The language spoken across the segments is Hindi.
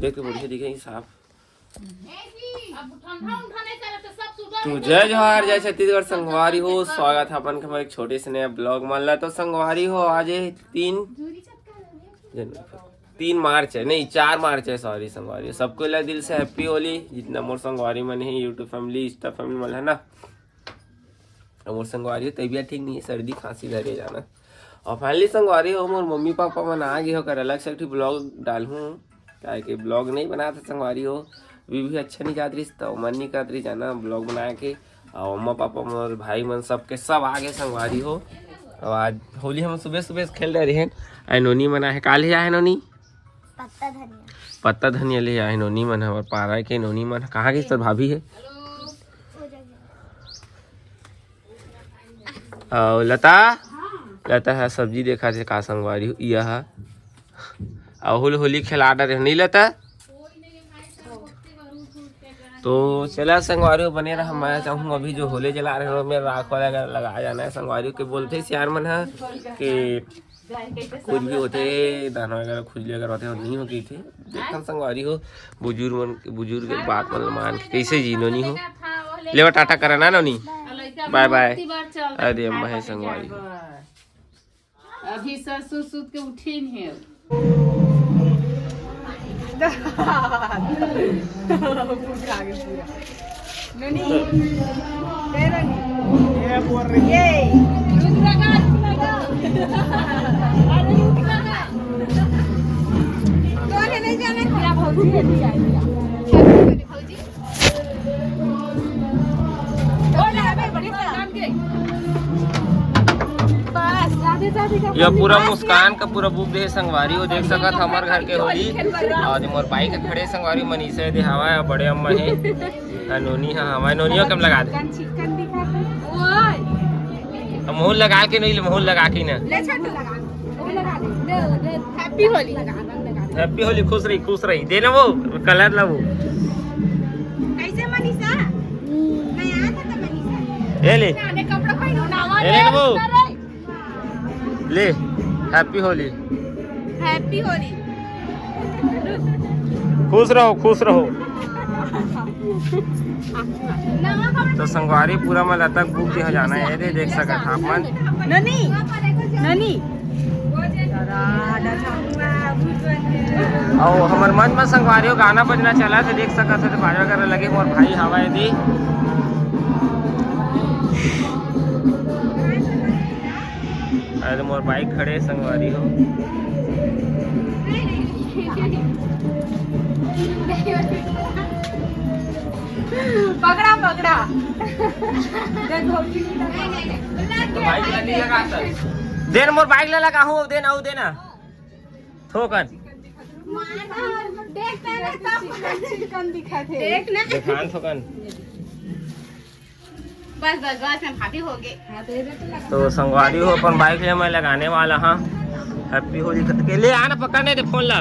देख के मुझे दिखेगी साफ। तो जय जवाहर जय छत्तीसगढ़ संगवारी हो, स्वागत है अपन के हमारे एक छोटे से नया ब्लॉग मान ला। तो संगवारी हो आज है 3 मार्च है, नहीं 4 मार्च है, सॉरी संगवारी। सबको ला दिल से हैप्पी होली। जितना मोर संगवारी मन है, यूट्यूब फैमिली इंस्टा फैमिली मन है ना, मोर संगवारी तबियत ठीक नहीं है, सर्दी खांसी धरे जाना। और फाइनली संगवारी हो मोर मम्मी पापा मन आ गए हो कर अलग से एक ब्लॉग डालूँ, क्या कि ब्लॉग नहीं बना था संगवारी हो भी अच्छा नहीं जात रही, तो मन नहीं करत रही जाना ब्लॉग बना के। और मम्मा पापा मोर भाई मन सबके सब आगे संगवारी हो। और आज होली हम सुबह सुबह खेल रहे हैं। आई नोनी मना है, काल ही आए नोनी पत्ता धनिया ले आए नोनी मन है। और पारा के नोनी मन कहाँ की तो भाभी है। और लता है सब्जी देखा थे का संगवारी यह और होली खेला रहे नहीं लता। तो चला संगवारी बने रहा। मैं चाहूँगा अभी जो होली जला रहे हो मेरा राख वाला लगाया जाना है। संगवारी के बोलते सियार मन है कि कुछ भी होते दाना वगैरह खुजली अगर होते नहीं होती थी। देखता संगवारी हो बुजुर्ग बात मतलब मान के कैसे जी नोनी हो ले टाटा कराना नोनी बाय बाय। अरे अम्मा है संगवारी अभी ससुर सूत के उठी है। यह पूरा मुस्कान का पूरा बुक दे संगवारी हो देख सकत हमारे घर के होली। और मोर बाइक खड़े संगवारी मनीषा दे हवा है बड़े अम्मा है नोनी है हमारे नोनियो कम लगा दे मोहन लगा के नहीं मोहन लगा के ना। हैप्पी होली खुश रही दे ना वो कलर ला वो कैसे मनीषा नहीं आया था तो मनीषा ले कपड़ा पहनो ले वो ले हैप्पी होली खुश रहो। तो संगवारी पूरा मला तक बुक दिया जाना है ये देख सकते हैं अपन ननी और हमारे मन में संगवारी गाना बजना चला थे देख सकते थे बाजा वगैरह लगे मोर भाई हवा दी। अरे मोर बाइक खड़े संगवारी हो पकड़ा तो बाइक नहीं लगा देन मोर बाइक ले लगा हूँ देना ठोकन दिखान ठोकन बस हम हाथी हो गए। तो संगवारी हो अपन बाइक ले मैं लगाने वाला हाँ हैप्पी होली के ले आना पकड़ने दे फोन ला।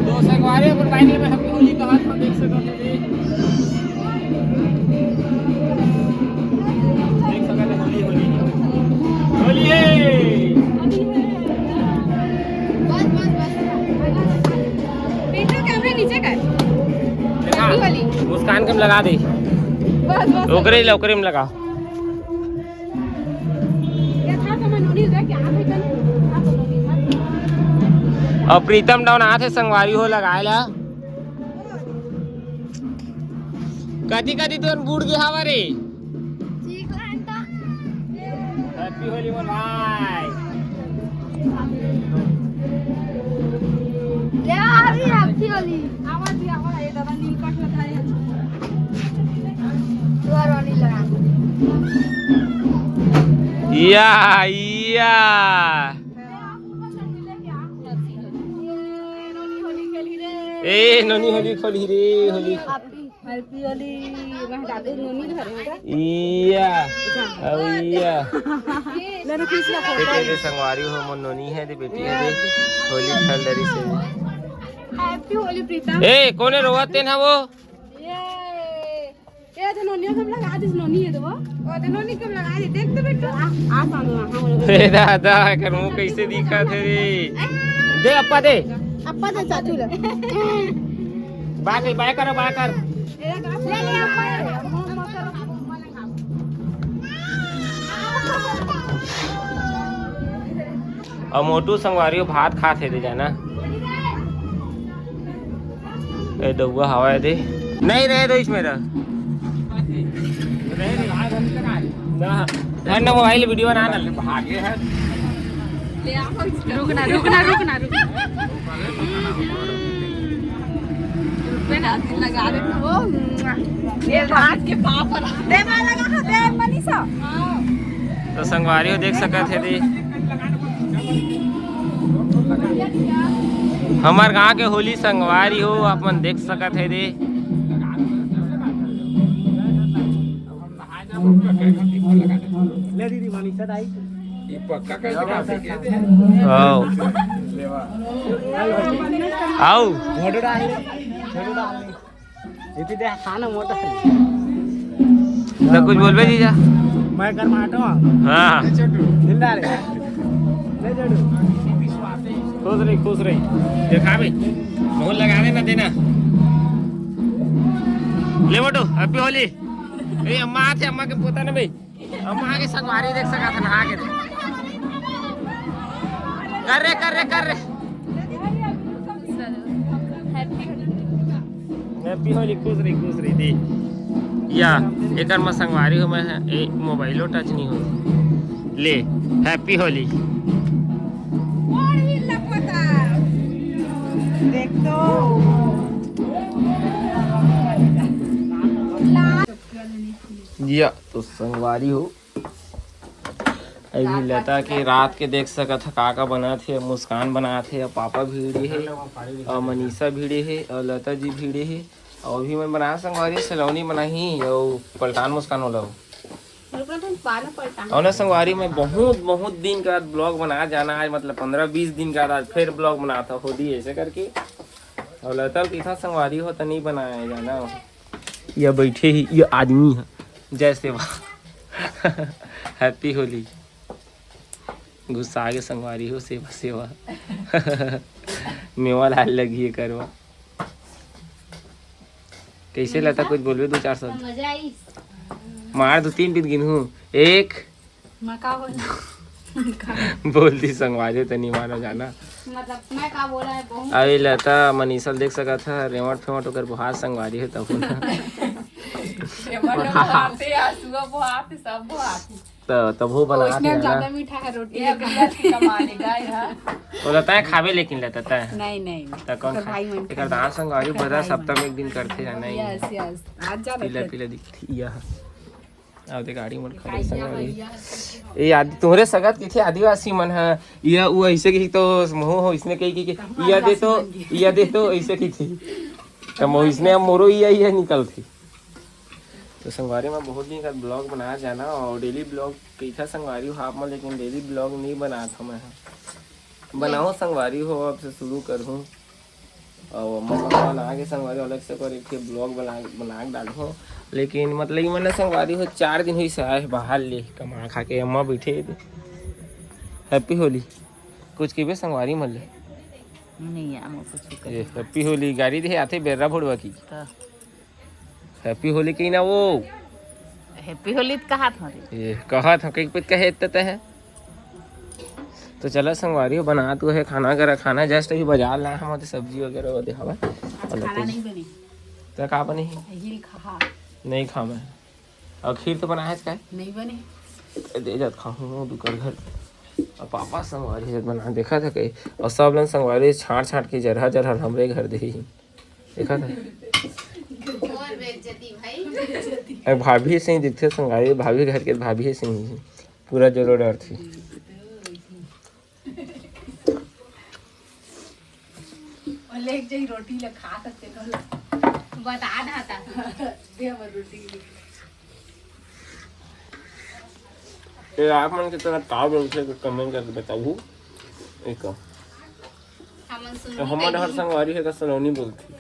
तो संगवारी अपन बाइक में हैप्पी होली का हाथ में देख सकते होली है नीचे कर मुस्कान के लगा दे ओकरे में लगा। और प्रीतम डाउन आते संगवारी हो लगाए ला कदी तो बूढ़ गया हवा रे। हैप्पी होली मोर भाई हैप्पी होली आवाज ये दादा नील कट लगाए द्वार वाली लगा या ए नोनी होली खोली रे होली हैप्पी होली मैं दादी नोनी घर में या मेरे किसी का फोटो तेरे संगवारी हो मन नोनी है दे बेटी है दे होली खेल रही से। हैप्पी होली प्रीतम ए कोने रोवत तेन है वो ये ए धनोनियो कब लगा दिस नोनी है वो ओ धनोनी कब लगा दे देख तो बेटो आ सामने हम हे दादा कर मुंह कैसे दिखा थे रे दे अप्पा दे चाचू ले बाय करो बाय कर ले ले अप्पा और मोटू संगवारी भात खाते थे जाना ए दउआ हवा दे नहीं रहे दो इसमें रह ना मोबाइल वीडियो बना ना भागे है रुकना लगा दे वो ये हाथ के पाप पर दे मैं लगा दे मनीषा तो संगवारी देख सकते थे दे हमार गांव के होली संगवारी हो अपन देख सकत है दे ले दीदी मनीषा दाई ये पक्का कैसे आओ छोटू डाल इतनी दे खाना मोटा है तो कुछ बोलबे जीजा मैं कर माटो हाँ जिंदा रे ले छोटू खुश रही देखा भाई मुंह लगा देना देना ले बटो हैप्पी होली ए अम्मा थे अम्मा के पोता ना भाई अम्मा के संगवारी देख सका था नहा के कर रे हैप्पी होली खुश रही दी या एक में संगवारी हो मैं एक मोबाइलो टच नहीं हो ले हैप्पी होली देख तो या तो संगवारी हो अभी लता के रात के देख सकत था काका बना थे मुस्कान बना थे पापा भीड़े है और मनीषा भीड़े है और लता जी भीड़े है और भी मैं बना संगवारी सलोनी बनाही और पलटान मुस्कान वाला और ना संगवारी में बहुत दिन के बाद ब्लॉग बना जाना आज मतलब 15-20 दिन के बाद आज फिर ब्लॉग बना था होली ऐसे करके और लता तीसरा संगवारी हो तो नहीं बनाया जाना यह बैठे ही ये आदमी है जय सेवा हैप्पी होली गुस्सा आगे संगवारी हो सेवा मेवा लाल लगी है करवा कैसे लता कुछ बोलबे 2-4 शब्द मार 2-3 बीत गिनहूँ एक मका बोल दी संगवारी तो नहीं मानो जाना मतलब मैं का बोला है बहुत अभी लता मनीषा देख सका था रेमट फेमट होकर बुहार संगवारी है तब तब वो बना ज्यादा मीठा है रोटी तो लता है खावे लेकिन लता है नहीं तो कौन खाए एक दान संगवारी बड़ा सप्ताह में एक दिन करते हैं नहीं यस यस आज जा पीला दिखती यह अब ते गाड़ी मन खड़े संगवारी ए आदि तोहरे सगत किथे आदिवासी मन है यह वो ऐसे की तो मोह हो इसने कही कि यह दे तो ऐसे की थी तो मोह इसने अब मोरो यह निकलती तो संगवारी में बहुत दिन का ब्लॉग बनाया जाना और डेली ब्लॉग कैसा संगवारी हो आप में लेकिन डेली ब्लॉग नहीं बना था मैं बनाओ संगवारी हो अब से शुरू करूँ और बना के संगवारी अलग से कर एक ब्लॉग बना के डालूँ लेकिन मतलब ये मैंने संगवारी हो 4 दिन हुई से आए बाहर ले कमा खा के अम्मा बैठे हैप्पी होली कुछ के संगवारी मल ले नहीं आम कुछ हैप्पी होली गाड़ी दे आते बेर्रा फोड़वा की हैप्पी होली की ना वो हैप्पी होली कहा था ये कहा था कहीं पे कहे इतने है तो चला संगवारी बना तो है खाना वगैरह खाना जस्ट अभी बाजार लाए हम सब्जी वगैरह वो देखा खाना नहीं बनी तो का बने हिल खा नहीं खा मैं और खीर तो बनाया है नहीं बने दे जात खाऊँ दुकर घर और पापा संगवारी जब बना देखा था कहीं और सब लोग संगवारी छाट के जरहा हमरे घर दे देखा था भाभी से ही दिखते संगवारी भाभी घर के भाभी से ही पूरा जरूर डर थी रोटी खा सकते बता आप मन की तरह ताव बोलते कमेंट करके बताऊ एक तो हमारे हर संगवारी है का सलोनी बोलती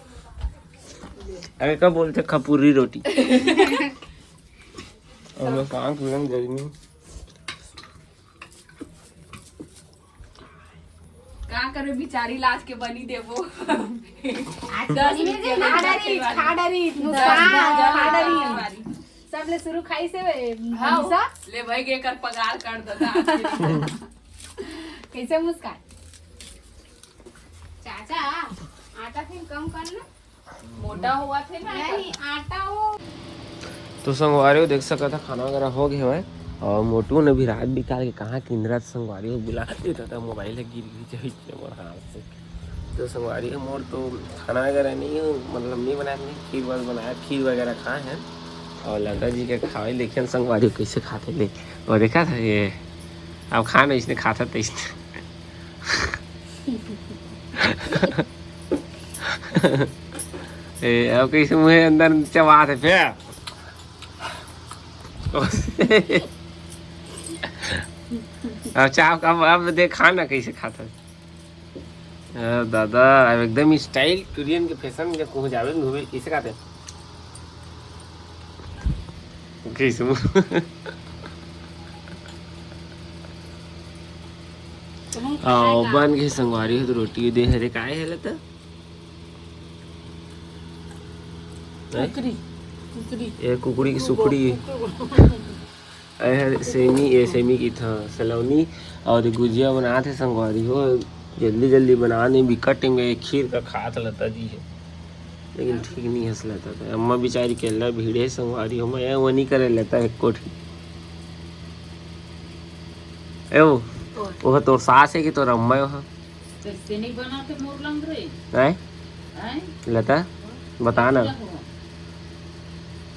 अरे कब बोलते खपूरी रोटी और मैं काम पूरा गर्मी का करे बिचारी लाज के बनी देबो 10 सब ले शुरू खाई से हाँ मनीषा ले भाई के कर पगार कर दता कैसे मुस्कान चाचा आटा फिर कम करना मोटा हुआ थे ना नहीं आटा हो तो संगवारी देख सका था खाना वगैरह हो गया है और मोटू ने भी रात बिकाल के कहा कि इंदिरा संगवारी को बुला देता था मोबाइल गिर जाए मोर हाथ से तो संगवारी मोर तो खाना वगैरह नहीं मतलब नहीं बनाया नहीं खीर बस बनाया खीर वगैरह खाए हैं और लता जी के खाए लेकिन संगवारी कैसे खाते ले और देखा था ये अब खाना इसने खाता था इसने अब कैसे मुँह अंदर चबा थे फिर अब चाप अब देख खाना कैसे खाता दादा अब एकदम स्टाइल कोरियन के फैशन के कहीं जावे घूमे कैसे खाते कैसे बन के संगवारी हो तो रोटी दे हरे काहे है लता ये कुकड़ी की सुकड़ी सेमी की था सलौनी और गुजिया बना थे संगवारी हो जल्दी जल्दी बनाने बिकट में खीर का खात लता जी है लेकिन ठीक नहीं हंस लेता था अम्मा बेचारी केला भीड़े संगवारी हो मैं वो नहीं करे लेता एक कोठी वो तोर सास है कि तोर अम्मा हो कैसे नहीं बना के मोर लंग रे हैं लता बता ना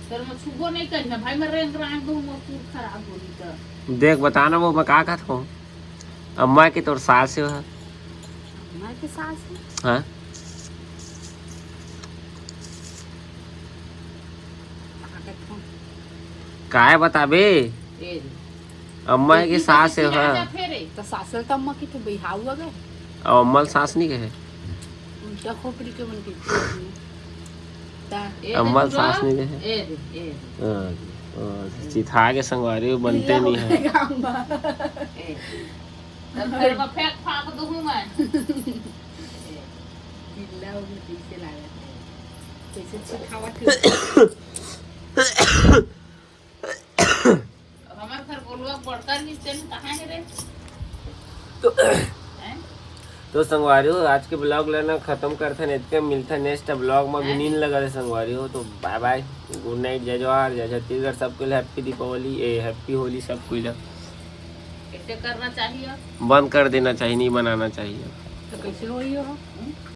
सर मैं छुबो नहीं करना भाई मैं रंग रंग दो मोर पूर खराब होली तो देख बताना वो मैं का कहता हूँ अम्मा की तोर सास है मां के सास हाँ काय बताबे ए अम्मा की सास है तो सासल तो अम्मा की तो बिहाव हो गए और अम्मा सास नहीं कहे उल्टा खोपड़ी के बन के अम्मा सास नहीं कहे चिथा के संगवारी बनते नहीं है फिर मैं फेंक फाक दूं मैं बिल्ला वो कैसे लगा कैसे चिखावट हमारे घर बोलवा पड़ता नहीं तेन कहां है रे तो संगवारी हो आज के ब्लॉग लेना खत्म करते हैं इतने मिलता है नेक्स्ट ब्लॉग में भी नींद लगा संगवारी हो तो बाय बाय गुड नाइट जय जवाहर जय छत्तीसगढ़ सबके लिए हैप्पी दीपावली हैप्पी होली सबको लिए कैसे करना चाहिए बंद कर देना चाहिए नहीं बनाना चाहिए तो कैसे होई हो